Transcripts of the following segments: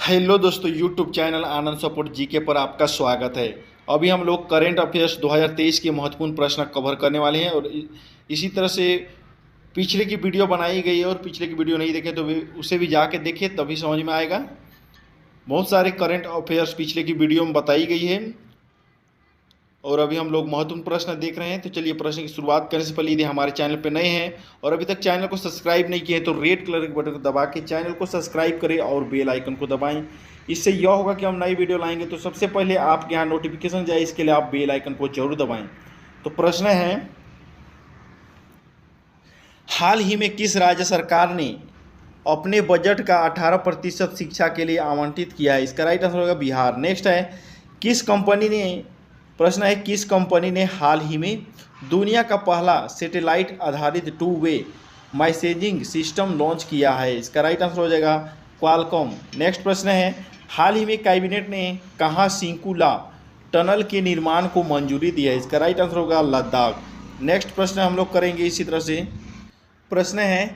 Hello दोस्तों, YouTube channel आनंद support GK पर आपका स्वागत है। अभी हम लोग करेंट अफेयर्स 2023 के महत्वपूर्ण प्रश्न कवर करने वाले हैं और इसी तरह से पिछले की वीडियो बनाई गई है और पिछले की वीडियो नहीं देखे तो उसे भी जाके देखें, तभी समझ में आएगा। बहुत सारे करेंट अफेयर्स पिछले की वीडियो में बताई गई है और अभी हम लोग महत्वपूर्ण प्रश्न देख रहे हैं। तो चलिए, प्रश्न की शुरुआत करने से पहले यदि हमारे चैनल पर नए हैं और अभी तक चैनल को सब्सक्राइब नहीं किए तो रेड कलर के बटन को दबा के चैनल को सब्सक्राइब करें और बेल आइकन को दबाएं। इससे यह होगा कि हम नई वीडियो लाएंगे तो सबसे पहले आपके यहाँ नोटिफिकेशन जाए, इसके लिए आप बेल आइकन को जरूर दबाएं। तो प्रश्न है, हाल ही में किस राज्य सरकार ने अपने बजट का 18% शिक्षा के लिए आवंटित किया है? इसका राइट आंसर होगा बिहार। नेक्स्ट है, किस कंपनी ने प्रश्न है किस कंपनी ने हाल ही में दुनिया का पहला सैटेलाइट आधारित two way messaging system launch किया है? इसका राइट आंसर हो जाएगा क्वालकॉम। नेक्स्ट प्रश्न है, हाल ही में कैबिनेट ने कहाँ सिंकुला टनल के निर्माण को मंजूरी दी है? इसका राइट आंसर होगा लद्दाख। नेक्स्ट प्रश्न हम लोग करेंगे इसी तरह से। प्रश्न है,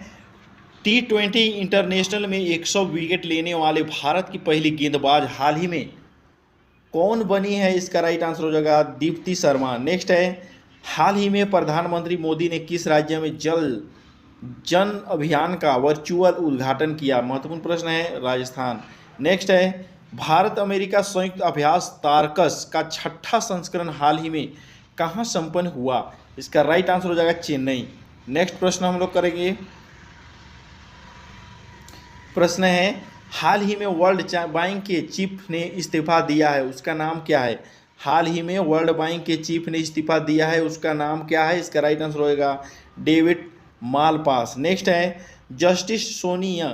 T20 इंटरनेशनल में 100 विकेट लेने वाले भारत की पहली गेंदबाज हाल ही में कौन बनी है? इसका राइट आंसर हो जाएगा दीप्ति शर्मा। नेक्स्ट है, हाल ही में प्रधानमंत्री मोदी ने किस राज्य में जल जन अभियान का वर्चुअल उद्घाटन किया? महत्वपूर्ण प्रश्न है, राजस्थान। नेक्स्ट है, भारत अमेरिका संयुक्त अभ्यास तारकस का 6ठा संस्करण हाल ही में कहाँ संपन्न हुआ? इसका राइट आंसर हो जाएगा चेन्नई। नेक्स्ट प्रश्न हम लोग करेंगे। प्रश्न है, हाल ही में वर्ल्ड बैंक के चीफ ने इस्तीफा दिया है, उसका नाम क्या है? हाल ही में वर्ल्ड बैंक के चीफ ने इस्तीफा दिया है, उसका नाम क्या है? इसका राइट आंसर होगा डेविड मालपास। नेक्स्ट है, जस्टिस सोनिया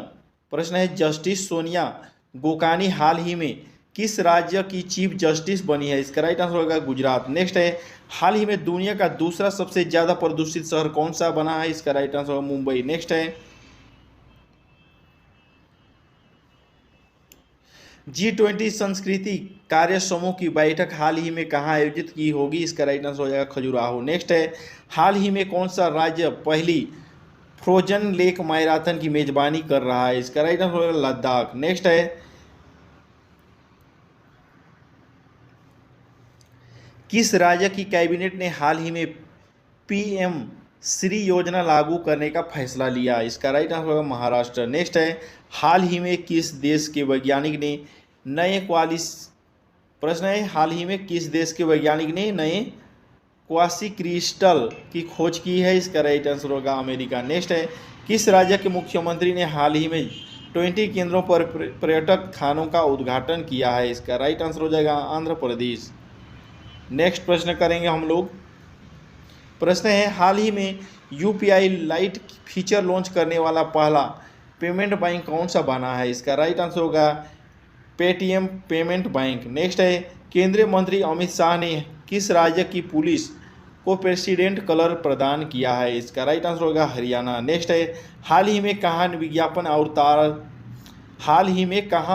प्रश्न है, जस्टिस सोनिया गोकानी हाल ही में किस राज्य की चीफ जस्टिस बनी है? इसका राइट आंसर होगा गुजरात। नेक्स्ट है, हाल ही में दुनिया का दूसरा सबसे ज़्यादा प्रदूषित शहर कौन सा बना है? इसका राइट आंसर होगा मुंबई। नेक्स्ट है, G20 संस्कृति कार्य समूह की बैठक हाल ही में कहाँ आयोजित की होगी? इसका राइट आंसर हो जाएगा खजुराहो। नेक्स्ट है, हाल ही में कौन सा राज्य पहली फ्रोजन लेक मैराथन की मेजबानी कर रहा है? इसका राइट आंसर हो जाएगा लद्दाख। नेक्स्ट है, किस राज्य की कैबिनेट ने हाल ही में PM श्री योजना लागू करने का फैसला लिया? इसका राइट आंसर होगा महाराष्ट्र। नेक्स्ट है, हाल ही में किस देश के वैज्ञानिक ने नए प्रश्न है, हाल ही में किस देश के वैज्ञानिक ने नए क्वासी क्रिस्टल की खोज की है? इसका राइट आंसर होगा अमेरिका। नेक्स्ट है, किस राज्य के मुख्यमंत्री ने हाल ही में 20 केंद्रों पर पर्यटक खानों का उद्घाटन किया है? इसका राइट आंसर हो जाएगा आंध्र प्रदेश। नेक्स्ट प्रश्न करेंगे हम लोग। प्रश्न है, हाल ही में UPI लाइट फीचर लॉन्च करने वाला पहला पेमेंट बैंक कौन सा बना है? इसका राइट आंसर होगा पेटीएम पेमेंट बैंक। नेक्स्ट है, केंद्रीय मंत्री अमित शाह ने किस राज्य की पुलिस को प्रेसिडेंट कलर प्रदान किया है? इसका राइट आंसर होगा हरियाणा। नेक्स्ट है, हाल ही में कहाँ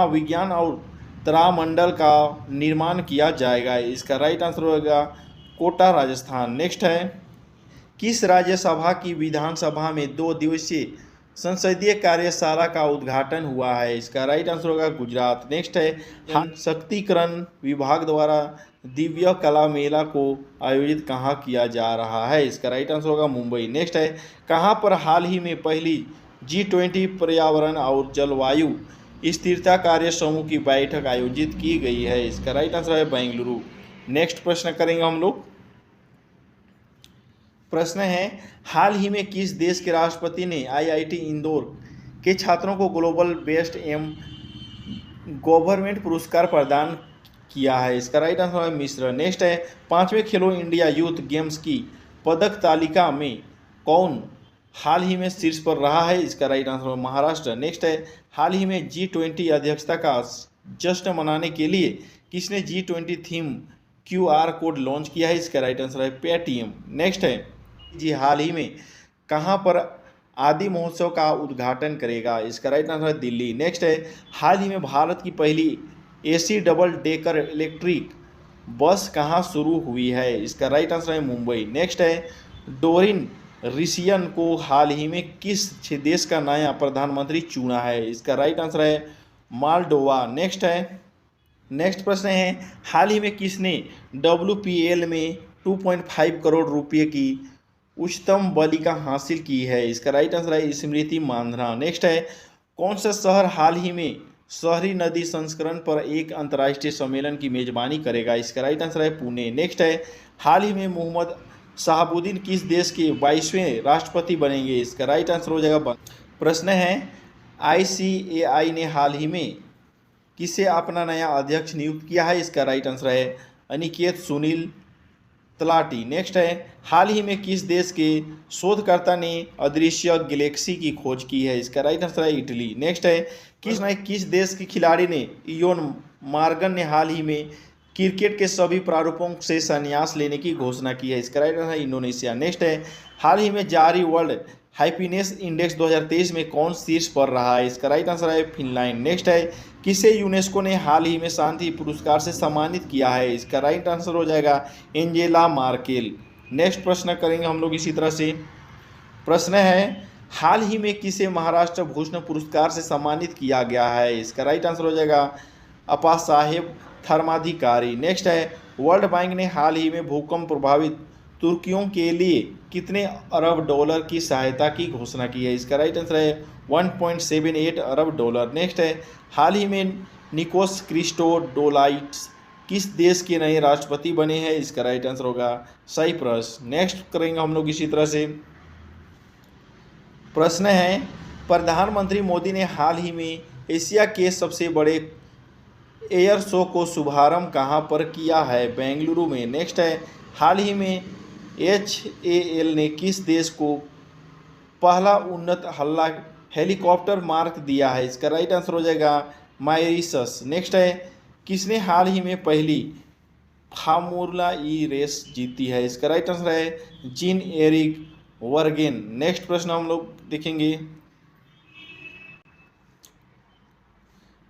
विज्ञान और तारामंडल का निर्माण किया जाएगा? इसका राइट आंसर होगा कोटा राजस्थान। नेक्स्ट है, किस राज्यसभा की विधानसभा में 2 दिवसीय संसदीय कार्यशाला का उद्घाटन हुआ है? इसका राइट आंसर होगा गुजरात। नेक्स्ट है, शक्तिकरण विभाग द्वारा दिव्य कला मेला को आयोजित कहाँ किया जा रहा है? इसका राइट आंसर होगा मुंबई। नेक्स्ट है, कहाँ पर हाल ही में पहली G20 पर्यावरण और जलवायु स्थिरता कार्य समूह की बैठक आयोजित की गई है? इसका राइट आंसर है बेंगलुरु। नेक्स्ट प्रश्न करेंगे हम लोग। प्रश्न है, हाल ही में किस देश के राष्ट्रपति ने IIT इंदौर के छात्रों को ग्लोबल बेस्ट गवर्नमेंट पुरस्कार प्रदान किया है? इसका राइट आंसर है मिस्र। नेक्स्ट है, 5वें खेलो इंडिया यूथ गेम्स की पदक तालिका में कौन हाल ही में शीर्ष पर रहा है? इसका राइट आंसर है महाराष्ट्र। नेक्स्ट है, हाल ही में G20 अध्यक्षता का जश्न मनाने के लिए किसने G20 theme QR code launch किया है? इसका राइट आंसर है पेटीएम। नेक्स्ट है, जी हाल ही में कहाँ पर आदि महोत्सव का उद्घाटन करेगा? इसका राइट आंसर है दिल्ली। नेक्स्ट है, हाल ही में भारत की पहली AC double decker electric bus कहाँ शुरू हुई है? इसका राइट आंसर है मुंबई। नेक्स्ट है, डोरिन रिसियन को हाल ही में किस देश का नया प्रधानमंत्री चुना है? इसका राइट आंसर है मालडोवा। नेक्स्ट प्रश्न है हाल ही में किसने WPL में 2.5 करोड़ रुपये की उच्चतम बालिका हासिल की है? इसका राइट आंसर है स्मृति मांधाना। नेक्स्ट है कौन सा शहर हाल ही में शहरी नदी संस्करण पर एक अंतर्राष्ट्रीय सम्मेलन की मेजबानी करेगा? इसका राइट आंसर है पुणे। नेक्स्ट है हाल ही में मोहम्मद शहाबुद्दीन किस देश के 22वें राष्ट्रपति बनेंगे? इसका राइट आंसर हो जाएगा। प्रश्न है ICAI ने हाल ही में किसे अपना नया अध्यक्ष नियुक्त किया है? इसका राइट आंसर है अनिकेत सुनील तलाटी। नेक्स्ट है हाल ही में किस देश के शोधकर्ता ने अदृश्य गैलेक्सी की खोज की है? इसका राइट आंसर है इटली। नेक्स्ट है किस देश के खिलाड़ी ने इयोन मार्गन ने हाल ही में क्रिकेट के सभी प्रारूपों से संन्यास लेने की घोषणा की है? इसका राइट आंसर है इंडोनेशिया। नेक्स्ट है हाल ही में जारी वर्ल्ड हैप्पीनेस इंडेक्स 2023 में कौन शीर्ष पर रहा है? इसका राइट आंसर है फिनलैंड। नेक्स्ट है किसे यूनेस्को ने हाल ही में शांति पुरस्कार से सम्मानित किया है? इसका राइट आंसर हो जाएगा एंजेला मार्केल। नेक्स्ट प्रश्न करेंगे हम लोग इसी तरह से। प्रश्न है हाल ही में किसे महाराष्ट्र भूषण पुरस्कार से सम्मानित किया गया है? इसका राइट आंसर हो जाएगा अपा साहेब धर्माधिकारी। नेक्स्ट है वर्ल्ड बैंक ने हाल ही में भूकंप प्रभावित तुर्कियों के लिए कितने अरब डॉलर की सहायता की घोषणा की है? इसका राइट आंसर है 1.78 अरब डॉलर। नेक्स्ट है हाल ही में निकोस क्रिस्टोडोलाइट्स किस देश के नए राष्ट्रपति बने हैं? इसका राइट आंसर होगा साइप्रस। नेक्स्ट करेंगे हम लोग इसी तरह से। प्रश्न है प्रधानमंत्री मोदी ने हाल ही में एशिया के सबसे बड़े एयर शो को शुभारंभ कहाँ पर किया है? बेंगलुरु में। नेक्स्ट है हाल ही में HAL ने किस देश को पहला उन्नत हेलीकॉप्टर मार्क दिया है? इसका राइट आंसर हो जाएगा मॉरिशस। नेक्स्ट है किसने हाल ही में पहली फार्मूला ई रेस जीती है? इसका राइट आंसर है जीन एरिक वर्गेन। नेक्स्ट प्रश्न हम लोग देखेंगे।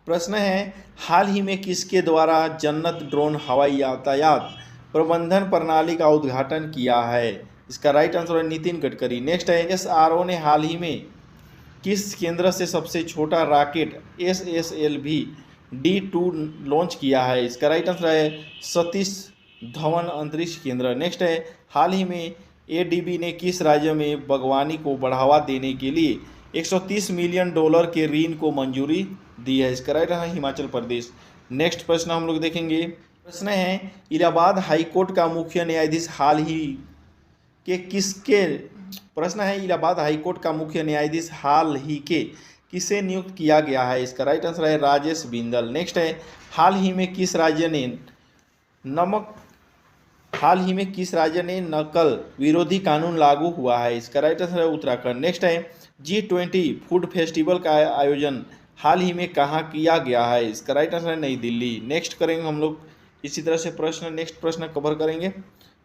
प्रश्न है हाल ही में किसके द्वारा जन्नत ड्रोन हवाई यातायात प्रबंधन प्रणाली का उद्घाटन किया है? इसका राइट आंसर है नितिन गडकरी। नेक्स्ट है SRO ने हाल ही में किस केंद्र से सबसे छोटा रॉकेट SSLV D2 लॉन्च किया है? इसका राइट आंसर है सतीश धवन अंतरिक्ष केंद्र। नेक्स्ट है हाल ही में ADB ने किस राज्य में बागवानी को बढ़ावा देने के लिए $130 मिलियन के ऋण को मंजूरी दी है? इसका राइट आंसर है हिमाचल प्रदेश। नेक्स्ट प्रश्न हम लोग देखेंगे। प्रश्न है इलाहाबाद हाईकोर्ट का मुख्य न्यायाधीश हाल ही के किसके इलाहाबाद हाईकोर्ट का मुख्य न्यायाधीश हाल ही के किसे नियुक्त किया गया है? इसका राइट आंसर है राजेश बिंदल। नेक्स्ट है हाल ही में किस राज्य ने नकल विरोधी कानून लागू हुआ है? इसका राइट आंसर है उत्तराखंड। नेक्स्ट है G20 फूड फेस्टिवल का आयोजन हाल ही में कहाँ किया गया है? इसका राइट आंसर है नई दिल्ली। नेक्स्ट करेंगे हम लोग इसी तरह से नेक्स्ट प्रश्न कवर करेंगे।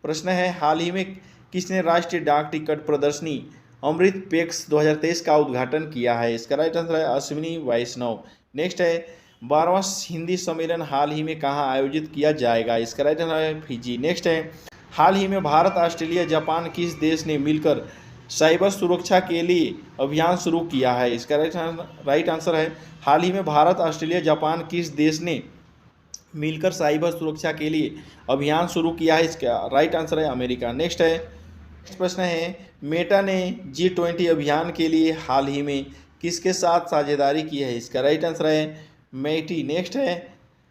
प्रश्न है हाल ही में किसने राष्ट्रीय डाक टिकट प्रदर्शनी अमृत पैक्स 2023 का उद्घाटन किया है? इसका राइट आंसर है अश्विनी वैष्णव। नेक्स्ट है 12वां हिंदी सम्मेलन हाल ही में कहाँ आयोजित किया जाएगा? इसका राइट आंसर है फिजी। नेक्स्ट है हाल ही में भारत ऑस्ट्रेलिया जापान किस देश ने मिलकर साइबर सुरक्षा के लिए अभियान शुरू किया है? इसका राइट आंसर है हाल ही में भारत ऑस्ट्रेलिया जापान किस देश ने मिलकर साइबर सुरक्षा के लिए अभियान शुरू किया है? इसका राइट आंसर है अमेरिका। नेक्स्ट प्रश्न है मेटा ने G20 अभियान के लिए हाल ही में किसके साथ साझेदारी की है? इसका राइट आंसर है मेटी। नेक्स्ट है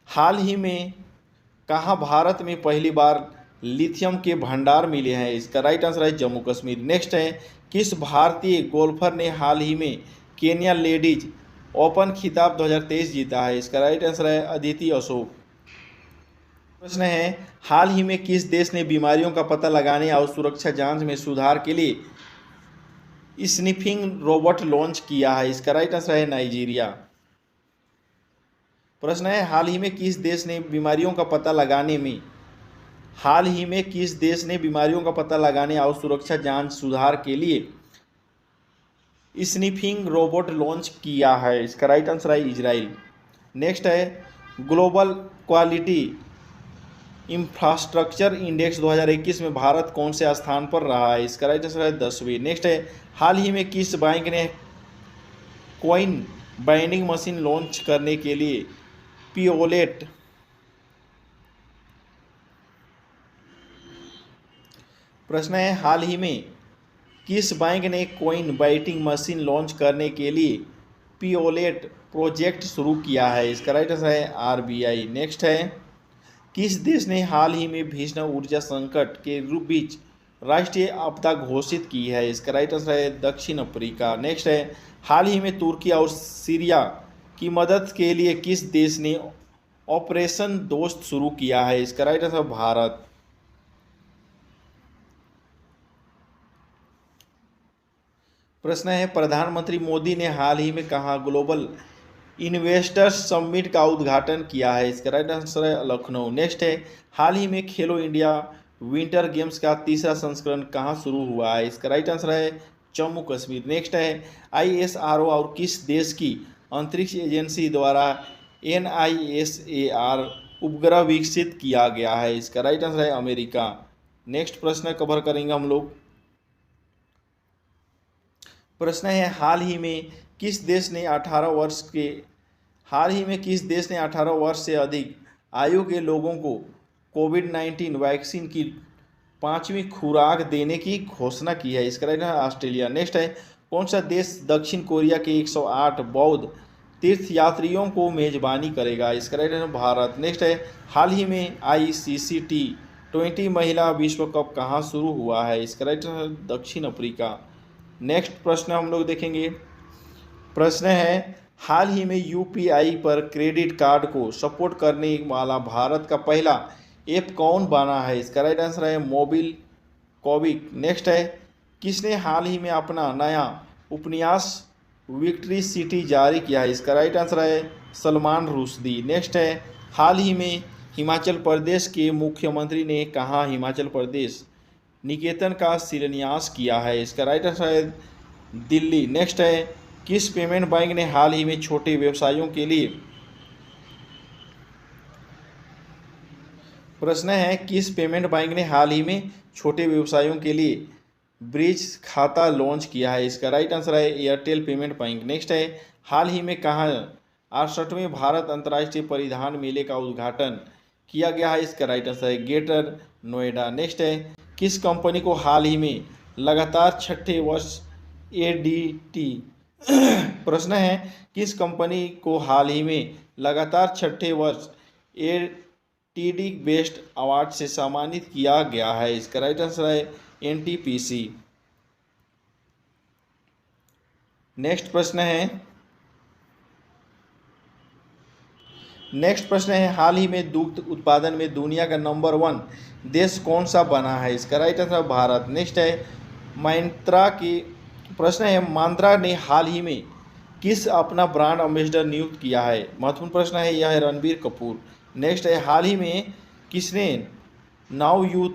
हाल ही में कहाँ भारत में पहली बार लिथियम के भंडार मिले हैं? इसका राइट आंसर है जम्मू कश्मीर। नेक्स्ट है किस भारतीय गोल्फर ने हाल ही में केन्या लेडीज ओपन खिताब 2023 जीता है? इसका राइट आंसर है अदिति अशोक। प्रश्न है हाल ही में किस देश ने बीमारियों का पता लगाने और सुरक्षा जांच में सुधार के लिए स्निफिंग रोबोट लॉन्च किया है? इसका राइट आंसर है नाइजीरिया। प्रश्न है हाल ही में किस देश ने बीमारियों का पता लगाने और सुरक्षा जांच सुधार के लिए स्निफिंग रोबोट लॉन्च किया है? इसका राइट आंसर है इजराइल। नेक्स्ट है ग्लोबल क्वालिटी इंफ्रास्ट्रक्चर इंडेक्स 2021 में भारत कौन से स्थान पर रहा है? इसका राइट आंसर है 10वीं। नेक्स्ट है हाल ही में किस बैंक ने कॉइन बाइंडिंग मशीन लॉन्च करने के लिए पियोलेट प्रश्न है हाल ही में किस बैंक ने कॉइन बाइटिंग मशीन लॉन्च करने के लिए पियोलेट प्रोजेक्ट शुरू किया है? इसका राइट आंसर है आरबीआई। नेक्स्ट है किस देश ने हाल ही में भीषण ऊर्जा संकट के बीच राष्ट्रीय आपदा घोषित की है? इसका राइट आंसर है दक्षिण अफ्रीका। नेक्स्ट है हाल ही में तुर्की और सीरिया की मदद के लिए किस देश ने ऑपरेशन दोस्त शुरू किया है? इसका राइट आंसर भारत। प्रश्न है प्रधानमंत्री मोदी ने हाल ही में कहा ग्लोबल इन्वेस्टर्स समिट का उद्घाटन किया है? इसका राइट आंसर है लखनऊ। नेक्स्ट है हाल ही में खेलो इंडिया विंटर गेम्स का तीसरा संस्करण कहाँ शुरू हुआ है? इसका राइट आंसर है जम्मू कश्मीर। नेक्स्ट है आईएसआरओ और किस देश की अंतरिक्ष एजेंसी द्वारा NISAR उपग्रह विकसित किया गया है? इसका राइट आंसर है अमेरिका। नेक्स्ट प्रश्न कवर करेंगे हम लोग। प्रश्न है हाल ही में किस देश ने 18 वर्ष से अधिक आयु के लोगों को कोविड-19 वैक्सीन की 5वीं खुराक देने की घोषणा की है? इसका राइट है ऑस्ट्रेलिया। नेक्स्ट है कौन सा देश दक्षिण कोरिया के 108 बौद्ध तीर्थयात्रियों को मेजबानी करेगा? इसका राइट है भारत। नेक्स्ट है हाल ही में ICC T20 महिला विश्व कप कहाँ शुरू हुआ है? इसका राइट है दक्षिण अफ्रीका। नेक्स्ट प्रश्न हम लोग देखेंगे। प्रश्न है हाल ही में UPI पर क्रेडिट कार्ड को सपोर्ट करने वाला भारत का पहला ऐप कौन बना है? इसका राइट आंसर है मोबिल कॉविक। नेक्स्ट है किसने हाल ही में अपना नया उपन्यास विक्ट्री सिटी जारी किया है? इसका राइट आंसर है सलमान रुश्दी। नेक्स्ट है हाल ही में हिमाचल प्रदेश के मुख्यमंत्री ने कहाँ हिमाचल प्रदेश निकेतन का शिलान्यास किया है? इसका राइट आंसर है दिल्ली। नेक्स्ट है किस पेमेंट बैंक ने हाल ही में छोटे व्यवसायों के लिए प्रश्न है किस पेमेंट बैंक ने हाल ही में छोटे व्यवसायों के लिए ब्रिज खाता लॉन्च किया है? इसका राइट आंसर है एयरटेल पेमेंट बैंक। नेक्स्ट है हाल ही में कहाँ 68वें भारत अंतर्राष्ट्रीय परिधान मेले का उद्घाटन किया गया है? इसका राइट आंसर है ग्रेटर नोएडा। नेक्स्ट है किस कंपनी को हाल ही में लगातार छठे वर्ष ADT प्रश्न है किस कंपनी को हाल ही में लगातार छठे वर्ष ATD बेस्ट अवार्ड से सम्मानित किया गया है? इसका राइट आंसर है NTPC। नेक्स्ट प्रश्न है हाल ही में दुग्ध उत्पादन में दुनिया का नंबर 1 देश कौन सा बना है? इसका राइट आंसर भारत। नेक्स्ट है मंत्रा ने हाल ही में किस अपना ब्रांड एम्बेसडर नियुक्त किया है? महत्वपूर्ण प्रश्न है यह है रणबीर कपूर। नेक्स्ट है हाल ही में किसने नाउ यूथ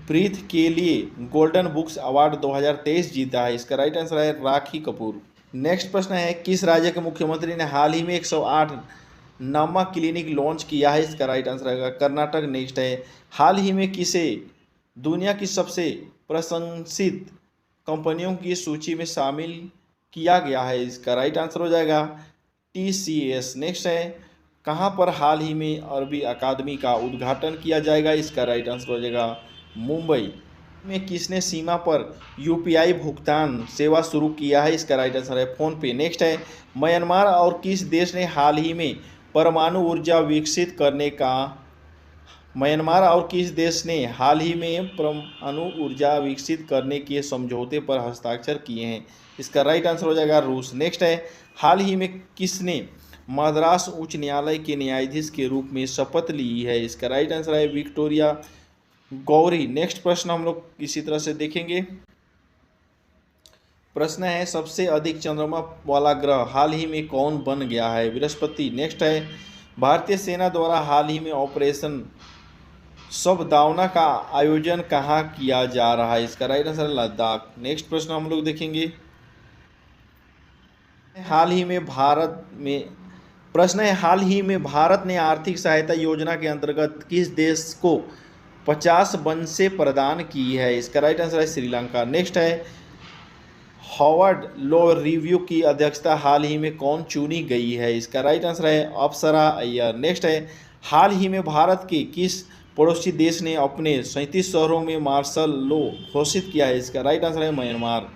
ब्रीथ के लिए गोल्डन बुक्स अवार्ड 2023 जीता है? इसका राइट आंसर है राखी कपूर। नेक्स्ट प्रश्न है किस राज्य के मुख्यमंत्री ने हाल ही में 108 नामा क्लिनिक लॉन्च किया है? इसका राइट आंसर है कर्नाटक। नेक्स्ट है हाल ही में किसे दुनिया की सबसे प्रशंसित कंपनियों की सूची में शामिल किया गया है? इसका राइट आंसर हो जाएगा TCS। नेक्स्ट है कहाँ पर हाल ही में अरबी अकादमी का उद्घाटन किया जाएगा? इसका राइट आंसर हो जाएगा मुंबई में। किसने सीमा पर UPI भुगतान सेवा शुरू किया है? इसका राइट आंसर है फ़ोनपे। नेक्स्ट है म्यांमार और किस देश ने हाल ही में परमाणु ऊर्जा विकसित करने के समझौते पर हस्ताक्षर किए हैं? इसका राइट आंसर हो जाएगा रूस। नेक्स्ट है हाल ही में किसने मद्रास उच्च न्यायालय के न्यायाधीश के रूप में शपथ ली है? इसका राइट आंसर है विक्टोरिया गौरी। नेक्स्ट प्रश्न हम लोग इसी तरह से देखेंगे। प्रश्न है सबसे अधिक चंद्रमा वाला ग्रह हाल ही में कौन बन गया है? बृहस्पति। नेक्स्ट है भारतीय सेना द्वारा हाल ही में ऑपरेशन सबदावना का आयोजन कहाँ किया जा रहा है? इसका राइट आंसर लद्दाख। नेक्स्ट प्रश्न हम लोग देखेंगे। हाल ही में भारत ने आर्थिक सहायता योजना के अंतर्गत किस देश को 50 बंसें प्रदान की है? इसका राइट आंसर है श्रीलंका। नेक्स्ट है हार्वर्ड लॉ रिव्यू की अध्यक्षता हाल ही में कौन चुनी गई है? इसका राइट आंसर है अप्सरा अय्यर। नेक्स्ट है, हाल ही में भारत के किस पड़ोसी देश ने अपने 37 शहरों में मार्शल लॉ घोषित किया है? इसका राइट आंसर है म्यांमार।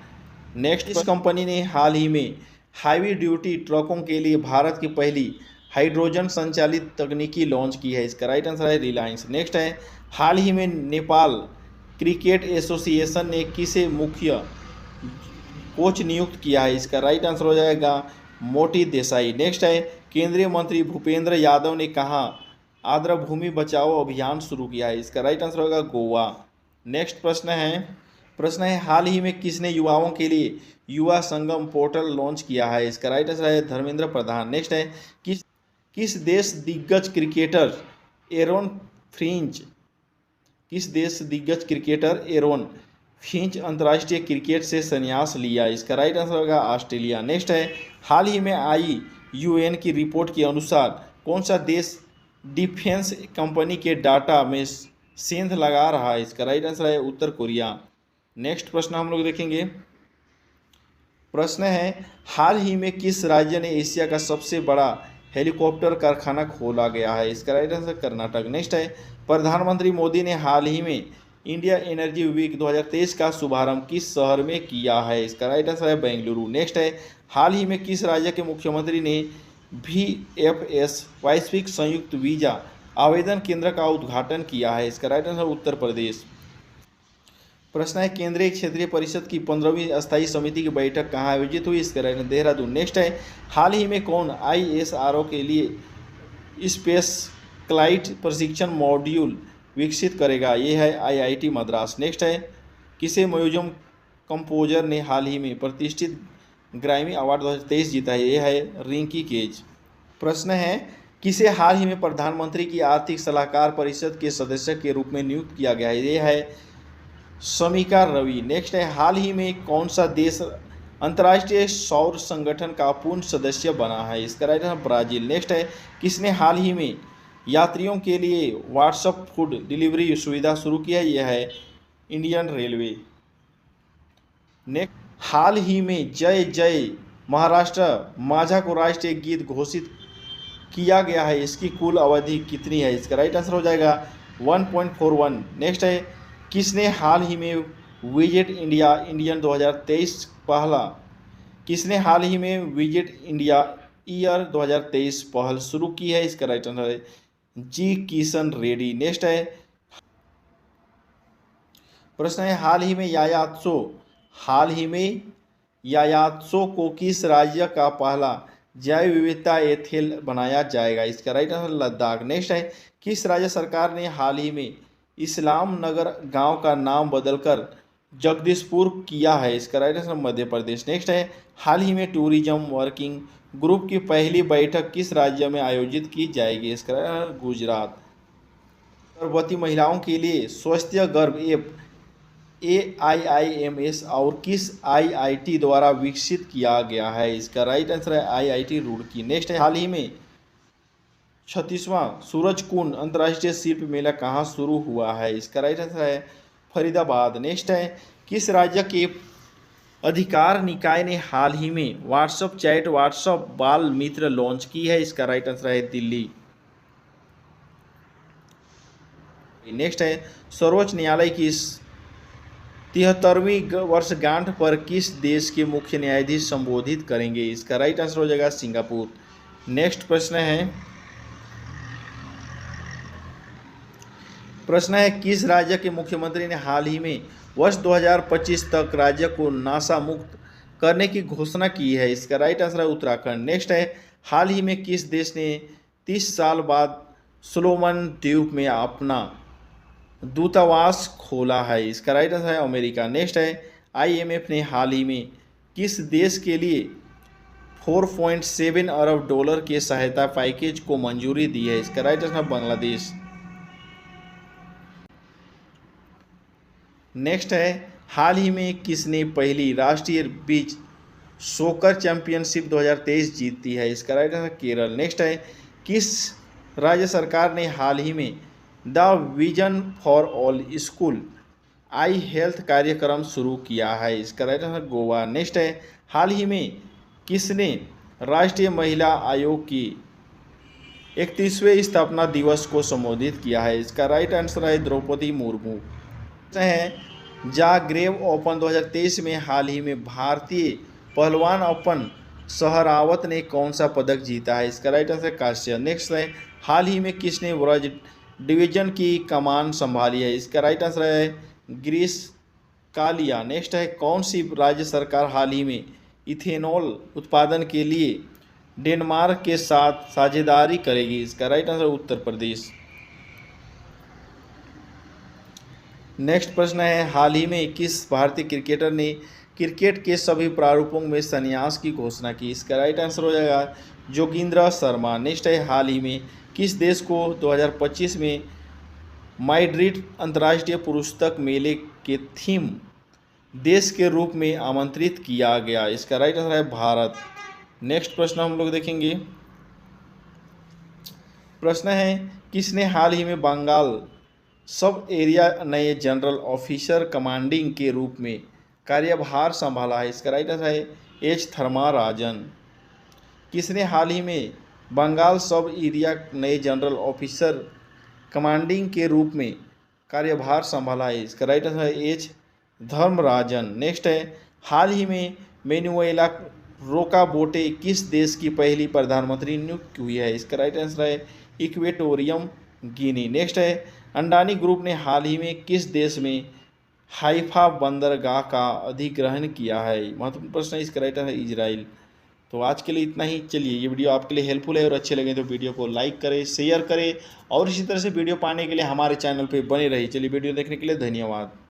नेक्स्ट, इस कंपनी ने हाल ही में हाईवी ड्यूटी ट्रकों के लिए भारत की पहली हाइड्रोजन संचालित तकनीकी लॉन्च की है? इसका राइट आंसर है रिलायंस। नेक्स्ट है, हाल ही में नेपाल क्रिकेट एसोसिएशन ने किसे मुख्य कोच नियुक्त किया है? इसका राइट आंसर हो जाएगा मोती देसाई। नेक्स्ट है, केंद्रीय मंत्री भूपेंद्र यादव ने कहा आर्द्र भूमि बचाओ अभियान शुरू किया है? इसका राइट आंसर होगा गोवा। नेक्स्ट प्रश्न है हाल ही में किसने युवाओं के लिए युवा संगम पोर्टल लॉन्च किया है? इसका राइट आंसर है धर्मेंद्र प्रधान। नेक्स्ट है, किस देश दिग्गज क्रिकेटर एरोन फिंच अंतर्राष्ट्रीय क्रिकेट से संन्यास लिया? इसका राइट आंसर होगा ऑस्ट्रेलिया। नेक्स्ट है, हाल ही में आई यूएन की रिपोर्ट के अनुसार कौन सा देश डिफेंस कंपनी के डाटा में सेंध लगा रहा है? इसका राइट आंसर है उत्तर कोरिया। नेक्स्ट प्रश्न हम लोग देखेंगे। प्रश्न है, हाल ही में किस राज्य ने एशिया का सबसे बड़ा हेलीकॉप्टर कारखाना खोला गया है? इसका राइट आंसर कर्नाटक। नेक्स्ट है, प्रधानमंत्री मोदी ने हाल ही में इंडिया एनर्जी वीक 2023 का शुभारंभ किस शहर में किया है? इसका राइट आंसर है बेंगलुरु। नेक्स्ट है, हाल ही में किस राज्य के मुख्यमंत्री ने VFS वैश्विक संयुक्त वीजा आवेदन केंद्र का उद्घाटन किया है? इसका राइट आंसर उत्तर प्रदेश। प्रश्न है, केंद्रीय क्षेत्रीय परिषद की 15वीं अस्थायी समिति की बैठक कहाँ आयोजित हुई? इसका राइट देहरादून। नेक्स्ट है, हाल ही में कौन ISRO के लिए स्पेस क्लाइट प्रशिक्षण मॉड्यूल विकसित करेगा? ये है IIT मद्रास। नेक्स्ट है, किसे म्यूजियम कंपोजर ने हाल ही में प्रतिष्ठित ग्रैमी अवार्ड 2023 जीता है? ये है रिंकी केज। प्रश्न है, किसे हाल ही में प्रधानमंत्री की आर्थिक सलाहकार परिषद के सदस्य के रूप में नियुक्त किया गया है? ये है शमिका रवि। नेक्स्ट है, हाल ही में कौन सा देश अंतर्राष्ट्रीय सौर संगठन का पूर्ण सदस्य बना है? इसका राइट आंसर ब्राजील। नेक्स्ट है, किसने हाल ही में यात्रियों के लिए व्हाट्सएप फूड डिलीवरी सुविधा शुरू की है? यह है इंडियन रेलवे। नेक्स्ट, हाल ही में जय जय महाराष्ट्र माझा को राष्ट्रीय गीत घोषित किया गया है, इसकी कुल अवधि कितनी है? इसका राइट आंसर हो जाएगा 1.41। नेक्स्ट है, किसने हाल ही में विजिट इंडिया इंडियन 2023 किसने हाल ही में विजिट इंडिया ईयर 2023 पहल शुरू की है? इसका राइट आंसर है जी किशन रेड्डी। नेक्स्ट है, प्रश्न है, हाल ही में यायात्सो को किस राज्य का पहला जैव विविधता एथेल बनाया जाएगा? इसका राइट आंसर लद्दाख। नेक्स्ट है, किस राज्य सरकार ने हाल ही में इस्लाम नगर गांव का नाम बदलकर जगदीशपुर किया है? इसका right answer Madhya Pradesh. Next है, हाल ही में टूरिज्म वर्किंग ग्रुप की पहली बैठक किस राज्य में आयोजित की जाएगी? इसका राइट आंसर गुजरात। गर्भवती महिलाओं के लिए स्वास्थ्य गर्भ ऐप AIIMS और किस IIT द्वारा विकसित किया गया है? इसका राइट आंसर है IIT रुड़की। नेक्स्ट है, हाल ही में 36वां सूरजकुंड अंतर्राष्ट्रीय शिल्प मेला कहाँ शुरू हुआ है? इसका राइट आंसर है फरीदाबाद। नेक्स्ट है, किस राज्य के अधिकार निकाय ने हाल ही में व्हाट्सएप बाल मित्र लॉन्च की है? इसका राइट आंसर है दिल्ली। नेक्स्ट है, सर्वोच्च न्यायालय की 73वीं वर्षगांठ पर किस देश के मुख्य न्यायाधीश संबोधित करेंगे? इसका राइट आंसर हो जाएगा सिंगापुर। नेक्स्ट प्रश्न है, किस राज्य के मुख्यमंत्री ने हाल ही में वर्ष 2025 तक राज्य को नासा मुक्त करने की घोषणा की है? इसका राइट आंसर है उत्तराखंड। नेक्स्ट है, हाल ही में किस देश ने 30 साल बाद सोलोमन द्वीप में अपना दूतावास खोला है? इसका राइट आंसर है अमेरिका। नेक्स्ट है, IMF ने हाल ही में किस देश के लिए 4.7 अरब डॉलर के सहायता पैकेज को मंजूरी दी है? इसका राइट आंसर बांग्लादेश। नेक्स्ट है, हाल ही में किसने पहली राष्ट्रीय बीच सोकर चैंपियनशिप 2023 जीती है? इसका राइट आंसर केरल। नेक्स्ट है, किस राज्य सरकार ने हाल ही में the vision for all school I health कार्यक्रम शुरू किया है? इसका राइट आंसर गोवा। नेक्स्ट है, हाल ही में किसने राष्ट्रीय महिला आयोग की 31वें स्थापना दिवस को संबोधित किया है? इसका राइट आंसर है द्रौपदी मुर्मू। है जाग्रेब ओपन 2023 में हाल ही में भारतीय पहलवान ओपन सहरावत ने कौन सा पदक जीता है? इसका राइट आंसर कांस्य। नेक्स्ट है, हाल ही में किसने ब्रज डिवीजन की कमान संभाली है? इसका राइट आंसर है ग्रीस कालिया। नेक्स्ट है, कौन सी राज्य सरकार हाल ही में इथेनॉल उत्पादन के लिए डेनमार्क के साथ साझेदारी करेगी? इसका right answer Uttar Pradesh. Next प्रश्न है, हाल ही में किस भारतीय क्रिकेटर ने क्रिकेट के सभी प्रारूपों में संन्यास की घोषणा की? इसका राइट आंसर हो जाएगा जोगिंद्र शर्मा। नेक्स्ट है, हाल ही में किस देश को 2025 में माड्रिड अंतर्राष्ट्रीय पुस्तक मेले के थीम देश के रूप में आमंत्रित किया गया? इसका राइट आंसर है भारत। नेक्स्ट प्रश्न हम लोग देखेंगे। प्रश्न है, किसने हाल ही में बंगाल सब एरिया नए जनरल ऑफिसर कमांडिंग के रूप में कार्यभार संभाला है? इसका राइट आंसर है एच धर्माराजन। किसने हाल ही में बंगाल सब एरिया नए जनरल ऑफिसर कमांडिंग के रूप में कार्यभार संभाला है? इसका राइट आंसर है एच धर्मराजन। नेक्स्ट है, हाल ही में मैनुएला रोकाबोटे किस देश की पहली प्रधानमंत्री नियुक्त हुई है? इसका राइट आंसर है इक्वेटोरियम गिनी। नेक्स्ट है, अंडानी ग्रुप ने हाल ही में किस देश में हाइफा बंदरगाह का अधिग्रहण किया है? महत्वपूर्ण प्रश्न है, इसका राइट आंसर है इजराइल। तो आज के लिए इतना ही। चलिए, ये वीडियो आपके लिए हेल्पफुल है और अच्छे लगे तो वीडियो को लाइक करें, शेयर करें और इसी तरह से वीडियो पाने के लिए हमारे चैनल पर बने रहिए। चलिए, वीडियो देखने के लिए धन्यवाद।